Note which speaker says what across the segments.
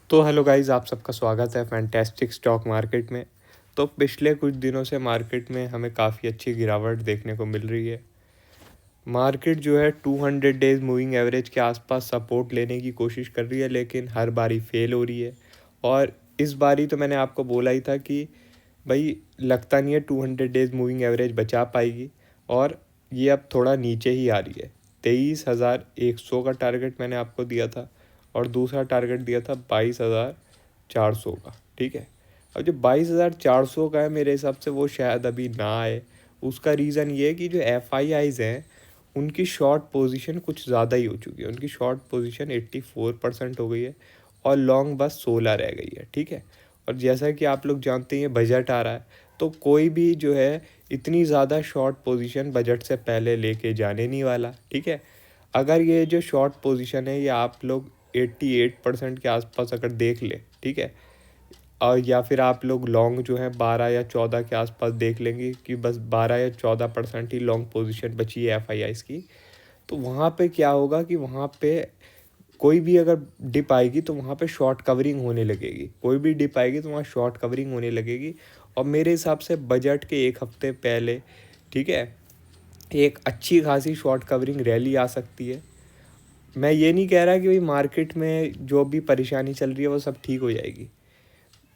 Speaker 1: तो hello guys, आप सबका स्वागत है फैंटेस्टिक स्टॉक मार्केट में। तो पिछले कुछ दिनों से मार्केट में हमें काफ़ी अच्छी गिरावट देखने को मिल रही है। मार्केट जो है 200 डेज मूविंग एवरेज के आसपास सपोर्ट लेने की कोशिश कर रही है, लेकिन हर बारी फेल हो रही है। और इस बारी तो मैंने आपको बोला ही था कि भाई लगता नहीं है 200 डेज मूविंग एवरेज बचा पाएगी, और ये अब थोड़ा नीचे ही आ रही है। 23,100 का टारगेट मैंने आपको दिया था, और दूसरा टारगेट दिया था 22,400 का। ठीक है, अब जो 22,400 का है मेरे हिसाब से वो शायद अभी ना आए। उसका रीज़न ये है कि जो एफ आई आईज़ हैं उनकी शॉर्ट पोजीशन कुछ ज़्यादा ही हो चुकी है। उनकी शॉर्ट पोजीशन 84% हो गई है, और लॉन्ग बस 16 रह गई है। ठीक है, और जैसा कि आप लोग जानते हैं बजट आ रहा है, तो कोई भी जो है इतनी ज़्यादा शॉर्ट पोजीशन बजट से पहले लेके जाने नहीं वाला। ठीक है, अगर ये जो शॉर्ट पोजीशन है ये आप लोग 88% के आसपास अगर देख ले, ठीक है, और या फिर आप लोग लॉन्ग जो है 12 या 14 के आसपास देख लेंगे कि बस 12 या 14% ही लॉन्ग पोजीशन बची है एफ आई आईज़ की, तो वहाँ पे क्या होगा कि वहाँ पे कोई भी अगर डिप आएगी तो वहाँ पे शॉर्ट कवरिंग होने लगेगी। कोई भी डिप आएगी तो वहाँ शॉर्ट कवरिंग होने लगेगी। और मेरे हिसाब से बजट के एक हफ्ते पहले, ठीक है, एक अच्छी खासी शॉर्ट कवरिंग रैली आ सकती है। मैं ये नहीं कह रहा कि भाई मार्केट में जो भी परेशानी चल रही है वो सब ठीक हो जाएगी।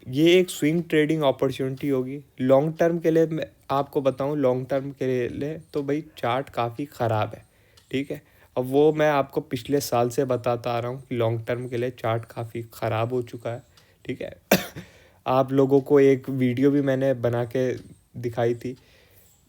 Speaker 1: ये एक स्विंग ट्रेडिंग अपॉर्चुनिटी होगी लॉन्ग टर्म के लिए। मैं आपको बताऊं, लॉन्ग टर्म के लिए तो भाई चार्ट काफ़ी ख़राब है। ठीक है, अब वो मैं आपको पिछले साल से बताता आ रहा हूँ कि लॉन्ग टर्म के लिए चार्ट काफ़ी ख़राब हो चुका है। ठीक है आप लोगों को एक वीडियो भी मैंने बना के दिखाई थी।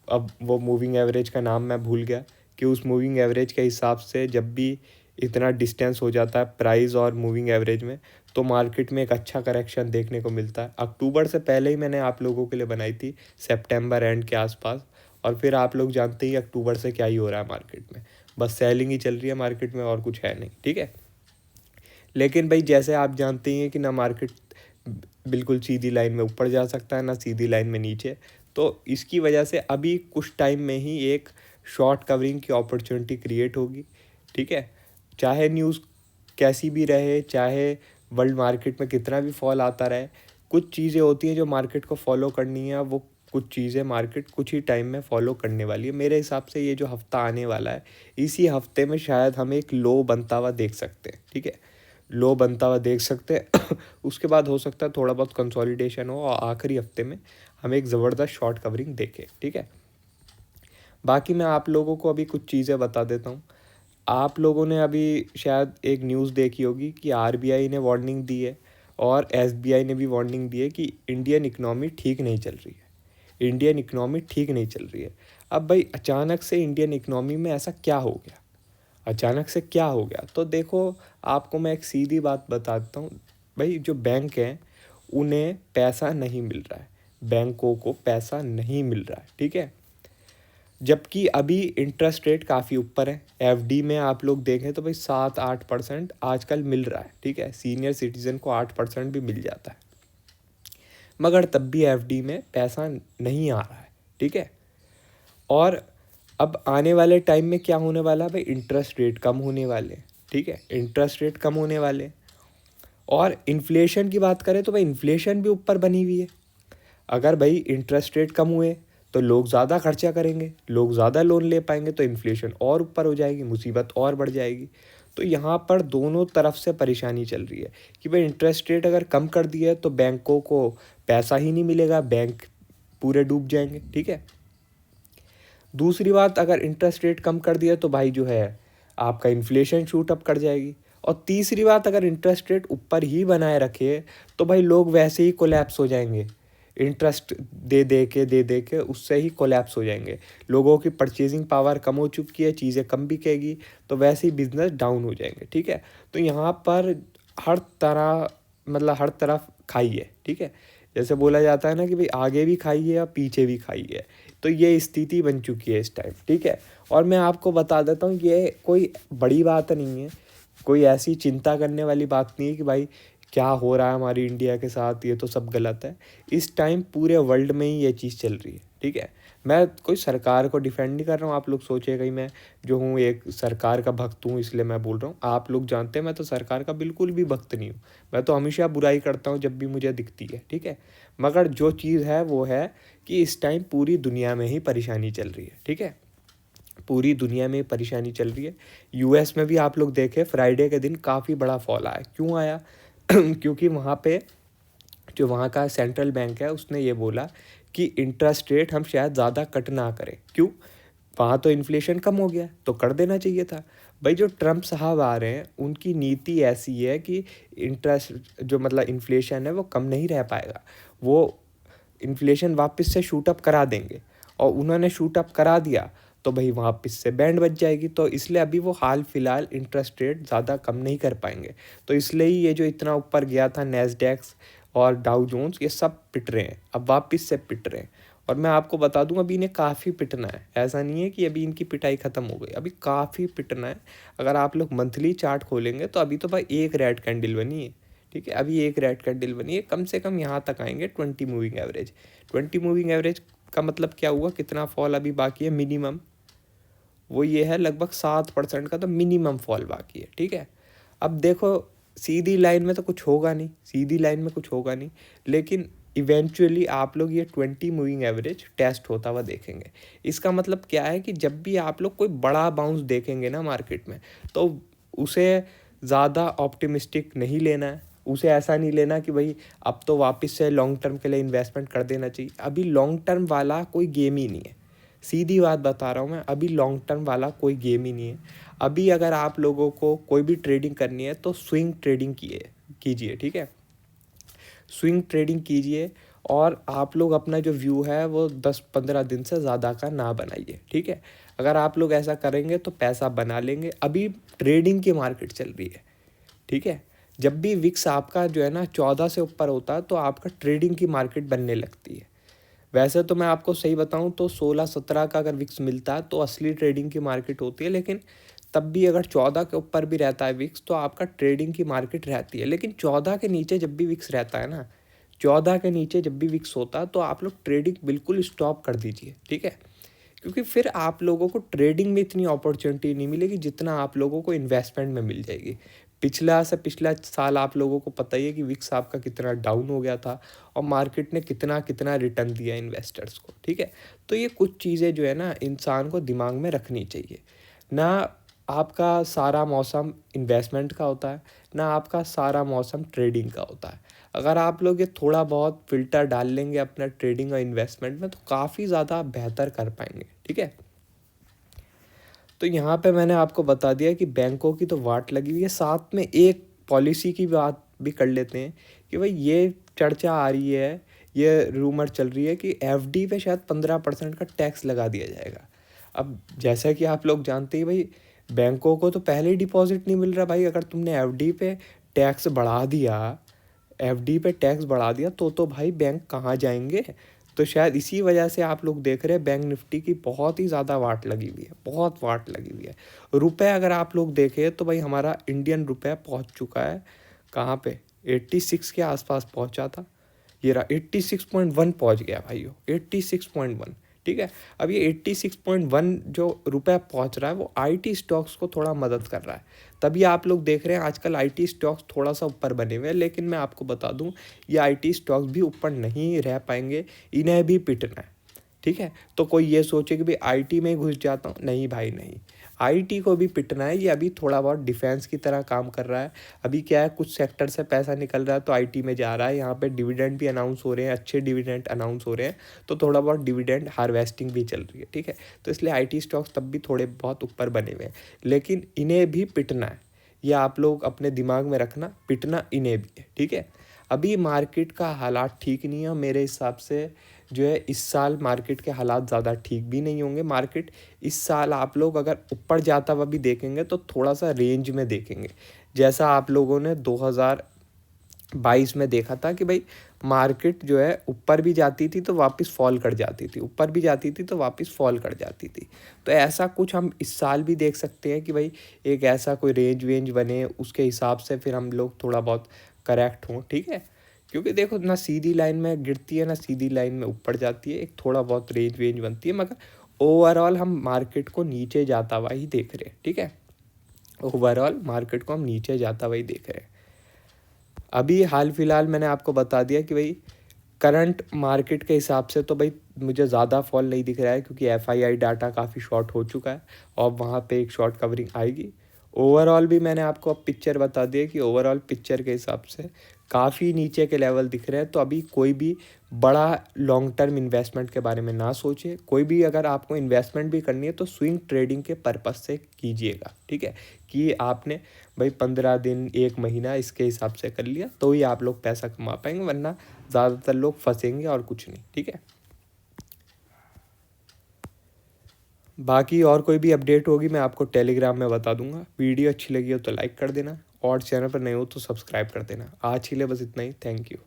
Speaker 1: अब वो मूविंग एवरेज का नाम मैं भूल गया, कि उस मूविंग एवरेज के हिसाब से जब भी इतना डिस्टेंस हो जाता है प्राइस और मूविंग एवरेज में, तो मार्केट में एक अच्छा करेक्शन देखने को मिलता है। अक्टूबर से पहले ही मैंने आप लोगों के लिए बनाई थी, सितंबर एंड के आसपास। और फिर आप लोग जानते ही अक्टूबर से क्या ही हो रहा है मार्केट में, बस सेलिंग ही चल रही है मार्केट में, और कुछ है नहीं। ठीक है, लेकिन भाई जैसे आप जानते ही हैं कि ना मार्केट बिल्कुल सीधी लाइन में ऊपर जा सकता है ना सीधी लाइन में नीचे। तो इसकी वजह से अभी कुछ टाइम में ही एक शॉर्ट कवरिंग की अपॉर्चुनिटी क्रिएट होगी। ठीक है, चाहे न्यूज़ कैसी भी रहे, चाहे वर्ल्ड मार्केट में कितना भी फॉल आता रहे, कुछ चीज़ें होती हैं जो मार्केट को फॉलो करनी है। वो कुछ चीज़ें मार्केट कुछ ही टाइम में फॉलो करने वाली है। मेरे हिसाब से ये जो हफ्ता आने वाला है, इसी हफ्ते में शायद हम एक लो बनता हुआ देख सकते हैं। ठीक है, लो बनता हुआ देख सकते हैं उसके बाद हो सकता है थोड़ा बहुत कंसोलिडेशन हो, और आखिरी हफ्ते में हम एक ज़बरदस्त शॉर्ट कवरिंग देखें। ठीक है, बाकी मैं आप लोगों को अभी कुछ चीज़ें बता देता हूँ। आप लोगों ने अभी शायद एक न्यूज़ देखी होगी कि आरबीआई ने वार्निंग दी है, और एसबीआई ने भी वार्निंग दी है कि इंडियन इकनॉमी ठीक नहीं चल रही है। इंडियन इकनॉमी ठीक नहीं चल रही है। अब भाई अचानक से इंडियन इकनॉमी में ऐसा क्या हो गया? अचानक से क्या हो गया? तो देखो, आपको मैं एक सीधी बात बताता हूँ। भाई जो बैंक हैं उन्हें पैसा नहीं मिल रहा है, बैंकों को पैसा नहीं मिल रहा है। ठीक है, जबकि अभी इंटरेस्ट रेट काफ़ी ऊपर है। एफडी में आप लोग देखें तो भाई 7-8% आजकल मिल रहा है। ठीक है, सीनियर सिटीजन को 8% भी मिल जाता है, मगर तब भी एफडी में पैसा नहीं आ रहा है। ठीक है, और अब आने वाले टाइम में क्या होने वाला है भाई, इंटरेस्ट रेट कम होने वाले हैं। ठीक है, इंटरेस्ट रेट कम होने वाले हैं। और इन्फ्लेशन की बात करें तो भाई इन्फ्लेशन भी ऊपर बनी हुई है। अगर भाई इंटरेस्ट रेट कम हुए तो लोग ज़्यादा खर्चा करेंगे, लोग ज़्यादा लोन ले पाएंगे, तो इन्फ्लेशन और ऊपर हो जाएगी, मुसीबत और बढ़ जाएगी। तो यहाँ पर दोनों तरफ से परेशानी चल रही है कि भाई इंटरेस्ट रेट अगर कम कर दिया तो बैंकों को पैसा ही नहीं मिलेगा, बैंक पूरे डूब जाएंगे। ठीक है, दूसरी बात, अगर इंटरेस्ट रेट कम कर दिया तो भाई जो है आपका इन्फ्लेशन शूट अप कर जाएगी। और तीसरी बात, अगर इंटरेस्ट रेट ऊपर ही बनाए रखे तो भाई लोग वैसे ही कोलैप्स हो जाएंगे। इंटरेस्ट दे दे के उससे ही कोलैप्स हो जाएंगे। लोगों की परचेजिंग पावर कम हो चुकी है, चीज़ें कम बिकेगी, तो वैसे ही बिजनेस डाउन हो जाएंगे। ठीक है, तो यहाँ पर हर तरह, मतलब हर तरफ खाई है। ठीक है, जैसे बोला जाता है ना कि भाई आगे भी खाई है और पीछे भी खाई है, तो ये स्थिति बन चुकी है इस टाइम। ठीक है, और मैं आपको बता देता हूँ ये कोई बड़ी बात नहीं है, कोई ऐसी चिंता करने वाली बात नहीं है कि भाई क्या हो रहा है हमारी इंडिया के साथ, ये तो सब गलत है। इस टाइम पूरे वर्ल्ड में ही ये चीज़ चल रही है। ठीक है। मैं कोई सरकार को डिफेंड नहीं कर रहा हूँ, आप लोग सोचिए कहीं मैं जो हूँ एक सरकार का भक्त हूँ इसलिए मैं बोल रहा हूँ। आप लोग जानते हैं मैं तो सरकार का बिल्कुल भी भक्त नहीं हूँ, मैं तो हमेशा बुराई करता हूँ जब भी मुझे दिखती है, ठीक है। मगर जो चीज़ है वो है कि इस टाइम पूरी दुनिया में ही परेशानी चल रही है, ठीक है। पूरी दुनिया में परेशानी चल रही है। यूएस में भी आप लोग देखें फ्राइडे के दिन काफ़ी बड़ा फॉल आया। क्यों आया? क्योंकि वहाँ पे जो वहाँ का सेंट्रल बैंक है उसने ये बोला कि इंटरेस्ट रेट हम शायद ज़्यादा कट ना करें। क्यों? वहाँ तो इन्फ्लेशन कम हो गया तो कर देना चाहिए था। भाई जो ट्रम्प साहब आ रहे हैं उनकी नीति ऐसी है कि इंटरेस्ट जो मतलब इन्फ्लेशन है वो कम नहीं रह पाएगा, वो इन्फ्लेशन वापस से शूट अप करा देंगे। और उन्होंने शूट अप करा दिया तो भाई वापस से बैंड बज जाएगी। तो इसलिए अभी वो हाल फिलहाल इंटरेस्ट रेट ज़्यादा कम नहीं कर पाएंगे। तो इसलिए ही ये जो इतना ऊपर गया था नैस्डैक्स और डाउ जोन्स, ये सब पिट रहे हैं, अब वापस से पिट रहे हैं। और मैं आपको बता दूं अभी इन्हें काफ़ी पिटना है, ऐसा नहीं है कि अभी इनकी पिटाई ख़त्म हो गई, अभी काफ़ी पिटना है। अगर आप लोग मंथली चार्ट खोलेंगे तो अभी तो भाई एक रेड कैंडल बनी है, ठीक है। अभी एक रेड कैंडल बनी है, कम से कम यहाँ तक आएंगे 20 मूविंग एवरेज। 20 मूविंग एवरेज का मतलब क्या हुआ, कितना फॉल अभी बाकी है मिनिमम, वो ये है लगभग 7% का तो मिनिमम फॉल बाकी है, ठीक है। अब देखो सीधी लाइन में तो कुछ होगा नहीं, सीधी लाइन में कुछ होगा नहीं, लेकिन इवेंचुअली आप लोग ये 20 मूविंग एवरेज टेस्ट होता हुआ देखेंगे। इसका मतलब क्या है कि जब भी आप लोग कोई बड़ा बाउंस देखेंगे ना मार्केट में, तो उसे ज़्यादा ऑप्टिमिस्टिक नहीं लेना है। उसे ऐसा नहीं लेना कि भाई अब तो वापस से लॉन्ग टर्म के लिए इन्वेस्टमेंट कर देना चाहिए। अभी लॉन्ग टर्म वाला कोई गेम ही नहीं है, सीधी बात बता रहा हूँ मैं, अभी लॉन्ग टर्म वाला कोई गेम ही नहीं है। अभी अगर आप लोगों को कोई भी ट्रेडिंग करनी है तो स्विंग ट्रेडिंग कीजिए, ठीक है। स्विंग ट्रेडिंग कीजिए और आप लोग अपना जो व्यू है वो 10-15 दिन से ज़्यादा का ना बनाइए, ठीक है। अगर आप लोग ऐसा करेंगे तो पैसा बना लेंगे। अभी ट्रेडिंग की मार्केट चल रही है, ठीक है। जब भी विक्स आपका जो है ना 14 से ऊपर होता है तो आपका ट्रेडिंग की मार्केट बनने लगती है। वैसे तो मैं आपको सही बताऊं तो 16-17 का अगर विक्स मिलता है तो असली ट्रेडिंग की मार्केट होती है, लेकिन तब भी अगर 14 के ऊपर भी रहता है विक्स तो आपका ट्रेडिंग की मार्केट रहती है। लेकिन 14 के नीचे जब भी विक्स रहता है ना, 14 के नीचे जब भी विक्स होता है तो आप लोग ट्रेडिंग बिल्कुल स्टॉप कर दीजिए, ठीक है। क्योंकि फिर आप लोगों को ट्रेडिंग में इतनी अपॉर्चुनिटी नहीं मिलेगी जितना आप लोगों को इन्वेस्टमेंट में मिल जाएगी। पिछला साल आप लोगों को पता ही है कि विक्स आपका कितना डाउन हो गया था और मार्केट ने कितना कितना रिटर्न दिया इन्वेस्टर्स को, ठीक है। तो ये कुछ चीज़ें जो है ना इंसान को दिमाग में रखनी चाहिए। ना आपका सारा मौसम इन्वेस्टमेंट का होता है, ना आपका सारा मौसम ट्रेडिंग का होता है। अगर आप लोग ये थोड़ा बहुत फ़िल्टर डाल लेंगे अपना ट्रेडिंग और इन्वेस्टमेंट में तो काफ़ी ज़्यादा बेहतर कर पाएंगे, ठीक है। तो यहाँ पे मैंने आपको बता दिया कि बैंकों की तो वाट लगी हुई है, साथ में एक पॉलिसी की बात भी कर लेते हैं कि भाई ये चर्चा आ रही है, ये रूमर चल रही है कि एफडी पे शायद 15% का टैक्स लगा दिया जाएगा। अब जैसा कि आप लोग जानते ही भाई बैंकों को तो पहले ही डिपॉजिट नहीं मिल रहा भाई। अगर तुमने एफडी पे टैक्स बढ़ा दिया, एफडी पे टैक्स बढ़ा दिया तो भाई बैंक कहाँ जाएंगे। तो शायद इसी वजह से आप लोग देख रहे हैं बैंक निफ्टी की बहुत ही ज़्यादा वाट लगी हुई है, बहुत वाट लगी हुई है। रुपए अगर आप लोग देखें तो भाई हमारा इंडियन रुपया पहुंच चुका है कहाँ पे, 86 के आसपास पहुंचा था, ये रहा 86.1 पहुंच गया भाइयों, 86.1, ठीक है। अब ये 86.1 जो रुपया पहुंच रहा है वो आईटी स्टॉक्स को थोड़ा मदद कर रहा है, तभी आप लोग देख रहे हैं आजकल आईटी स्टॉक्स थोड़ा सा ऊपर बने हुए हैं। लेकिन मैं आपको बता दूं ये आईटी स्टॉक्स भी ऊपर नहीं रह पाएंगे, इन्हें भी पिटना है, ठीक है। तो कोई ये सोचे कि भाई आईटी में ही घुस जाता हूँ, नहीं भाई नहीं, आईटी को भी पिटना है। ये अभी थोड़ा बहुत डिफेंस की तरह काम कर रहा है। अभी क्या है कुछ सेक्टर से पैसा निकल रहा है तो आईटी में जा रहा है। यहाँ पे डिविडेंड भी अनाउंस हो रहे हैं, अच्छे डिविडेंड अनाउंस हो रहे हैं, तो थोड़ा बहुत डिविडेंड हार्वेस्टिंग भी चल रही है, ठीक है। तो इसलिए आईटी स्टॉक्स तब भी थोड़े बहुत ऊपर बने हुए हैं, लेकिन इन्हें भी पिटना है। ये आप लोग अपने दिमाग में रखना, पिटना इन्हें भी है, ठीक है। अभी मार्केट का हालात ठीक नहीं है मेरे हिसाब से, जो है इस साल मार्केट के हालात ज़्यादा ठीक भी नहीं होंगे। मार्केट इस साल आप लोग अगर ऊपर जाता हुआ भी देखेंगे तो थोड़ा सा रेंज में देखेंगे, जैसा आप लोगों ने 2022 में देखा था कि भाई मार्केट जो है ऊपर भी जाती थी तो वापस फॉल कर जाती थी, ऊपर भी जाती थी तो वापस फॉल कर जाती थी। तो ऐसा कुछ हम इस साल भी देख सकते हैं कि भाई एक ऐसा कोई रेंज वेंज बने, उसके हिसाब से फिर हम लोग थोड़ा बहुत करेक्ट हों, ठीक है। क्योंकि देखो ना सीधी लाइन में गिरती है ना सीधी लाइन में ऊपर जाती है, एक थोड़ा बहुत रेंज वेंज बनती है, मगर ओवरऑल हम मार्केट को नीचे जाता हुआ ही देख रहे हैं। ठीक है, ओवरऑल मार्केट को हम नीचे जाता हुआ ही देख रहे हैं। अभी हाल फिलहाल मैंने आपको बता दिया कि भाई करंट मार्केट के हिसाब से तो भाई मुझे ज़्यादा फॉल नहीं दिख रहा है, क्योंकि एफआईआई डाटा काफ़ी शॉर्ट हो चुका है और वहाँ पे एक शॉर्ट कवरिंग आएगी। ओवरऑल भी मैंने आपको अब पिक्चर बता दिया कि ओवरऑल पिक्चर के हिसाब से काफ़ी नीचे के लेवल दिख रहे हैं। तो अभी कोई भी बड़ा लॉन्ग टर्म इन्वेस्टमेंट के बारे में ना सोचे। कोई भी अगर आपको इन्वेस्टमेंट भी करनी है तो स्विंग ट्रेडिंग के पर्पज़ से कीजिएगा। ठीक है, कि आपने भाई 15 दिन 1 महीना इसके हिसाब से कर लिया तो ही आप लोग पैसा कमा पाएंगे, वरना ज़्यादातर लोग फंसेंगे और कुछ नहीं। ठीक है, बाकी और कोई भी अपडेट होगी मैं आपको टेलीग्राम में बता दूंगा। वीडियो अच्छी लगी हो तो लाइक कर देना और चैनल पर नए हो तो सब्सक्राइब कर देना। आज के लिए बस इतना ही। Thank you.